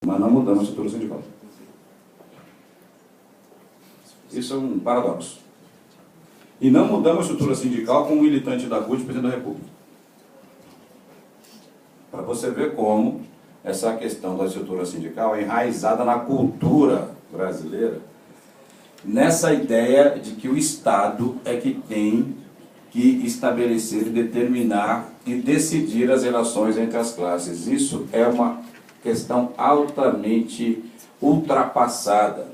mas não mudamos a estrutura sindical. Isso é um paradoxo. E não mudamos a estrutura sindical com um militante da CUT, presidente da República. Para você ver como essa questão da estrutura sindical é enraizada na cultura brasileira, nessa ideia de que o Estado é que tem que estabelecer, determinar e decidir as relações entre as classes. Isso é uma questão altamente ultrapassada,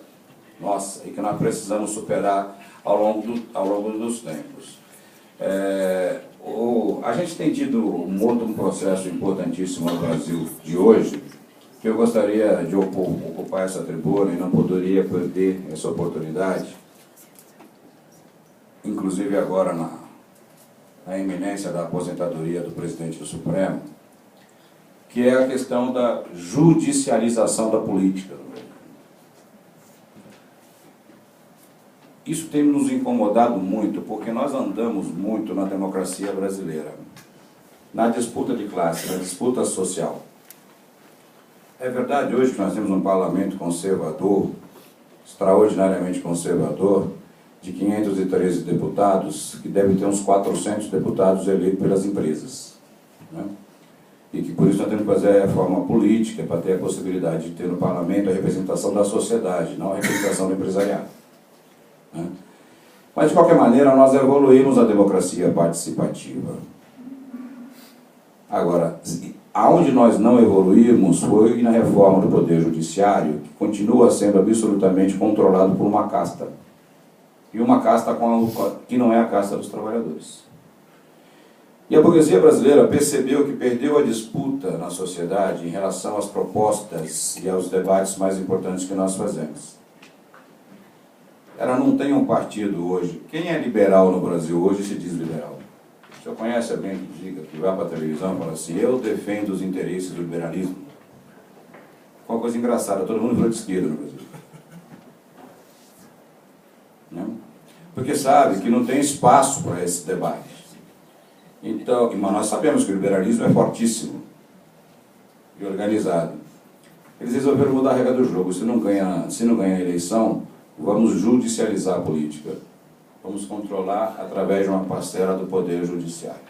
nossa, e que nós precisamos superar ao longo dos tempos. A gente tem tido um outro processo importantíssimo no Brasil de hoje, que eu gostaria de ocupar essa tribuna e não poderia perder essa oportunidade, inclusive agora na iminência da aposentadoria do presidente do Supremo, que é a questão da judicialização da política. Isso tem nos incomodado muito, porque nós andamos muito na democracia brasileira, na disputa de classe, na disputa social. É verdade hoje que nós temos um parlamento conservador, extraordinariamente conservador, de 513 deputados, que deve ter uns 400 deputados eleitos pelas empresas, né? E que por isso nós temos que fazer a reforma política para ter a possibilidade de ter no parlamento a representação da sociedade, não a representação do empresariado, né? Mas, de qualquer maneira, nós evoluímos a democracia participativa. Agora, aonde nós não evoluímos foi na reforma do Poder Judiciário, que continua sendo absolutamente controlado por uma casta. E uma casta que não é a casta dos trabalhadores. E a burguesia brasileira percebeu que perdeu a disputa na sociedade em relação às propostas e aos debates mais importantes que nós fazemos. Ela não tem um partido hoje. Quem é liberal no Brasil hoje se diz liberal. O senhor conhece alguém que diga, que vai para a televisão e fala assim: eu defendo os interesses do liberalismo? Uma coisa engraçada, todo mundo virou de esquerda no Brasil. Né? Porque sabe que não tem espaço para esse debate. Então, mas nós sabemos que o liberalismo é fortíssimo e organizado. Eles resolveram mudar a regra do jogo. Se não ganha a eleição, vamos judicializar a política. Vamos controlar através de uma parcela do Poder Judiciário.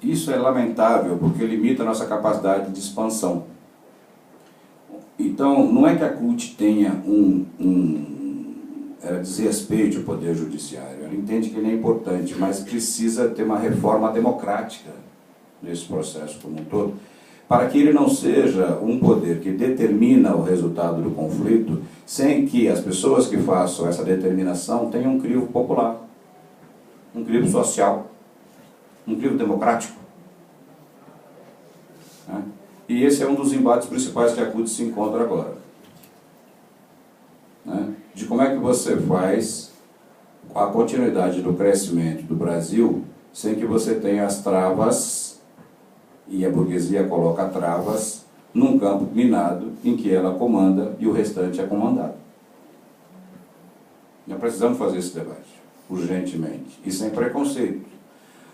Isso é lamentável, porque limita a nossa capacidade de expansão. Então, não é que a CUT tenha ela desrespeite o Poder Judiciário. Ela entende que ele é importante, mas precisa ter uma reforma democrática nesse processo como um todo, para que ele não seja um poder que determina o resultado do conflito, sem que as pessoas que façam essa determinação tenham um crivo popular, um crivo social, um crivo democrático. Né? E esse é um dos embates principais que a CUT se encontra agora. Né? De como é que você faz a continuidade do crescimento do Brasil sem que você tenha as travas, e a burguesia coloca travas, num campo minado em que ela comanda e o restante é comandado. Nós precisamos fazer esse debate, urgentemente, e sem preconceito,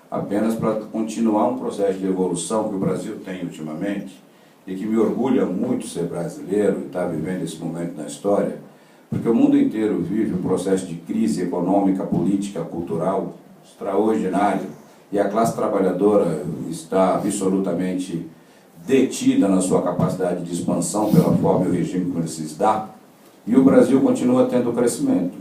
apenas para continuar um processo de evolução que o Brasil tem ultimamente, e que me orgulha muito ser brasileiro e estar vivendo esse momento na história, porque o mundo inteiro vive um processo de crise econômica, política, cultural extraordinário, e a classe trabalhadora está absolutamente detida na sua capacidade de expansão pela forma e o regime que se dá, e o Brasil continua tendo crescimento.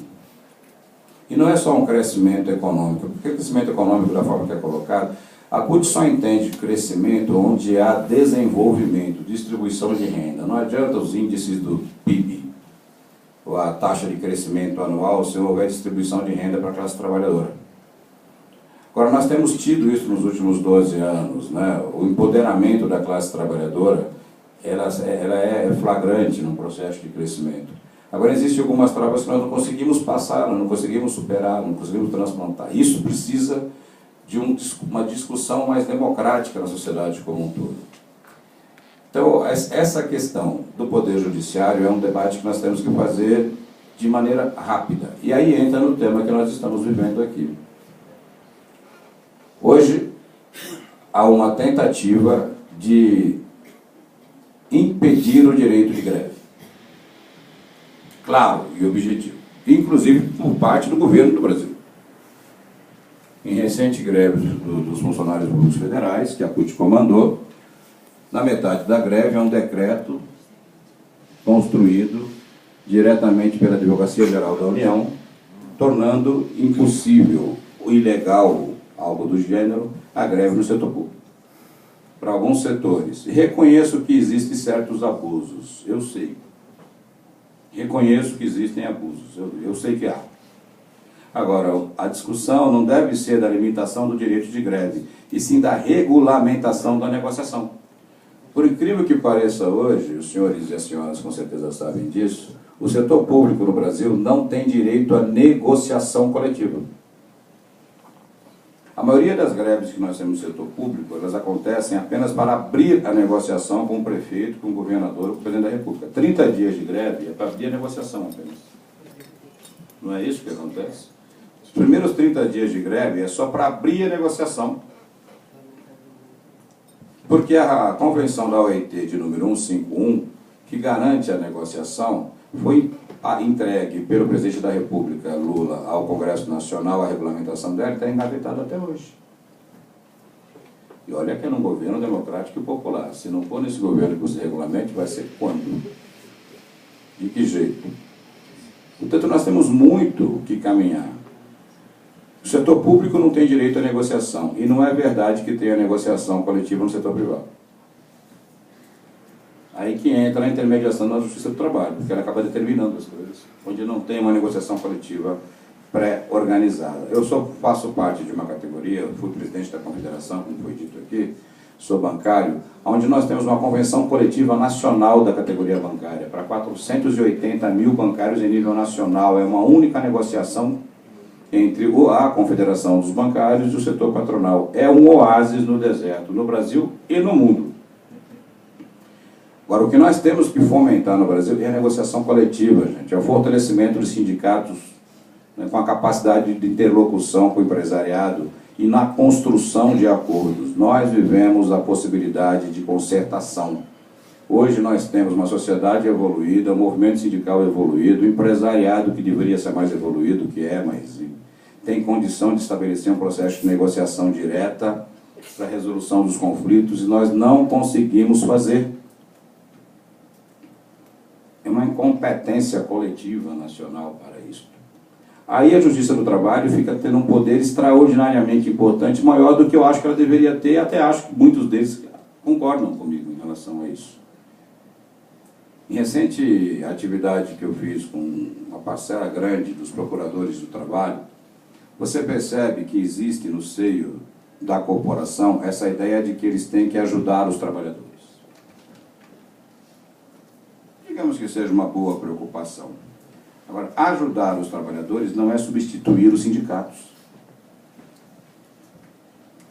E não é só um crescimento econômico, porque o crescimento econômico, da forma que é colocado, a CUT só entende crescimento onde há desenvolvimento, distribuição de renda. Não adianta os índices do PIB, ou a taxa de crescimento anual, se houver distribuição de renda para a classe trabalhadora. Agora, nós temos tido isso nos últimos 12 anos, né? O empoderamento da classe trabalhadora, ela é flagrante no processo de crescimento. Agora, existem algumas travas que nós não conseguimos passar, não conseguimos superar, não conseguimos transplantar. Isso precisa de uma discussão mais democrática na sociedade como um todo. Então, essa questão do Poder Judiciário é um debate que nós temos que fazer de maneira rápida. E aí entra no tema que nós estamos vivendo aqui. Hoje, há uma tentativa de impedir o direito de greve. Claro e objetivo. Inclusive por parte do governo do Brasil. Em recente greve dos funcionários públicos federais, que a CUT comandou, na metade da greve é um decreto construído diretamente pela Advocacia Geral da União, tornando impossível, ilegal, algo do gênero, a greve no setor público. Para alguns setores. Reconheço que existem certos abusos, eu sei. Reconheço que existem abusos, eu sei que há. Agora, a discussão não deve ser da limitação do direito de greve, e sim da regulamentação da negociação. Por incrível que pareça hoje, os senhores e as senhoras com certeza sabem disso, o setor público no Brasil não tem direito à negociação coletiva. A maioria das greves que nós temos no setor público, elas acontecem apenas para abrir a negociação com o prefeito, com o governador ou com o presidente da República. 30 dias de greve é para abrir a negociação apenas. Não é isso que acontece? Os primeiros 30 dias de greve é só para abrir a negociação. Porque a convenção da OIT de número 151, que garante a negociação, foi entregue pelo presidente da República, Lula, ao Congresso Nacional, a regulamentação dela está engavetada até hoje. E olha que é num governo democrático e popular. Se não for nesse governo que se regulamente, vai ser quando? De que jeito? Portanto, nós temos muito que caminhar. O setor público não tem direito à negociação. E não é verdade que tenha negociação coletiva no setor privado. Aí que entra a intermediação da Justiça do Trabalho, porque ela acaba determinando as coisas, onde não tem uma negociação coletiva pré-organizada. Eu faço parte de uma categoria, fui presidente da Confederação, como foi dito aqui, sou bancário, onde nós temos uma convenção coletiva nacional da categoria bancária, para 480 mil bancários em nível nacional. É uma única negociação entre a Confederação dos Bancários e o setor patronal. É um oásis no deserto, no Brasil e no mundo. Agora, o que nós temos que fomentar no Brasil é a negociação coletiva, gente. É o fortalecimento dos sindicatos, né, com a capacidade de interlocução com o empresariado e na construção de acordos. Nós vivemos a possibilidade de concertação. Hoje nós temos uma sociedade evoluída, um movimento sindical evoluído, um empresariado que deveria ser mais evoluído, que é, mas tem condição de estabelecer um processo de negociação direta para a resolução dos conflitos, e nós não conseguimos fazer. É uma incompetência coletiva nacional para isso. Aí a Justiça do Trabalho fica tendo um poder extraordinariamente importante, maior do que eu acho que ela deveria ter, até acho que muitos deles concordam comigo em relação a isso. Em recente atividade que eu fiz com uma parcela grande dos procuradores do trabalho, você percebe que existe no seio da corporação essa ideia de que eles têm que ajudar os trabalhadores. Digamos que seja uma boa preocupação. Agora, ajudar os trabalhadores não é substituir os sindicatos.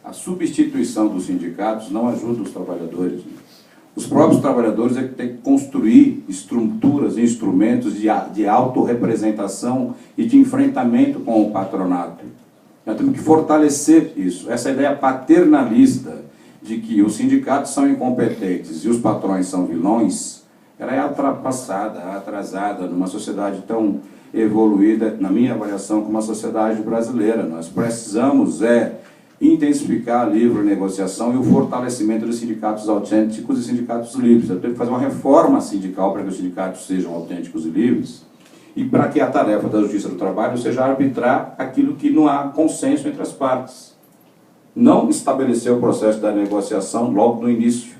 A substituição dos sindicatos não ajuda os trabalhadores. Os próprios trabalhadores é que têm que construir estruturas e instrumentos de autorrepresentação e de enfrentamento com o patronato. Nós temos que fortalecer isso. Essa ideia paternalista de que os sindicatos são incompetentes e os patrões são vilões, ela é ultrapassada, atrasada numa sociedade tão evoluída, na minha avaliação, como a sociedade brasileira. Nós precisamos intensificar a livre negociação e o fortalecimento dos sindicatos autênticos e sindicatos livres. Eu tenho que fazer uma reforma sindical para que os sindicatos sejam autênticos e livres, e para que a tarefa da Justiça do Trabalho seja arbitrar aquilo que não há consenso entre as partes. Não estabelecer o processo da negociação logo no início.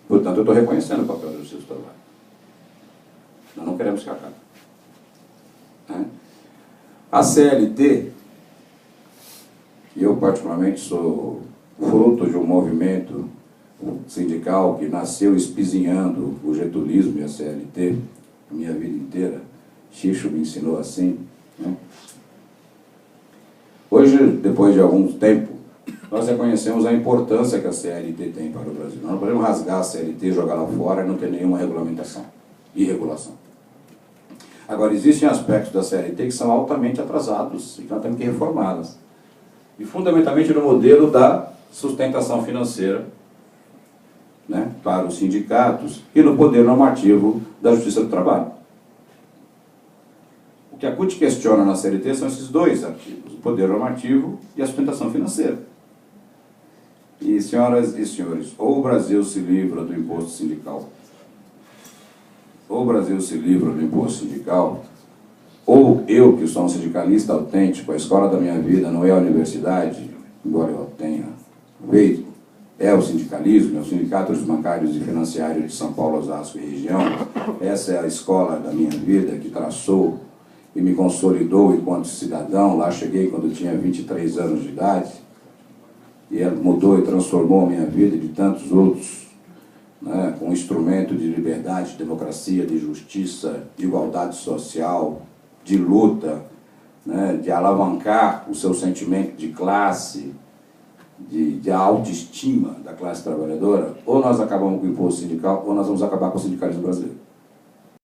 Portanto, eu estou reconhecendo o papel da Justiça do Trabalho. Nós não queremos que acabe. A CLT, eu particularmente sou fruto de um movimento sindical que nasceu espizinhando o getulismo e a CLT a minha vida inteira. Xixo me ensinou assim. Hoje, depois de algum tempo, nós reconhecemos a importância que a CLT tem para o Brasil. Nós não podemos rasgar a CLT, jogar lá fora e não ter nenhuma regulamentação e regulação. Agora, existem aspectos da CLT que são altamente atrasados e que nós temos que reformá-las. E fundamentalmente no modelo da sustentação financeira, né, para os sindicatos e no poder normativo da Justiça do Trabalho. O que a CUT questiona na CLT são esses dois artigos, o poder normativo e a sustentação financeira. E, senhoras e senhores, ou o Brasil se livra do imposto sindical, ou o Brasil se livra do imposto sindical, ou eu, que sou um sindicalista autêntico, a escola da minha vida não é a universidade, embora eu tenha feito, é o sindicalismo, é o Sindicato dos Bancários e Financiários de São Paulo, Osasco e região. Essa é a escola da minha vida que traçou e me consolidou enquanto cidadão. Lá cheguei quando tinha 23 anos de idade, e ela mudou e transformou a minha vida e de tantos outros, né, com um instrumento de liberdade, de democracia, de justiça, de igualdade social, de luta, né, de alavancar o seu sentimento de classe, de autoestima da classe trabalhadora. Ou nós acabamos com o imposto sindical, ou nós vamos acabar com o sindicalismo brasileiro.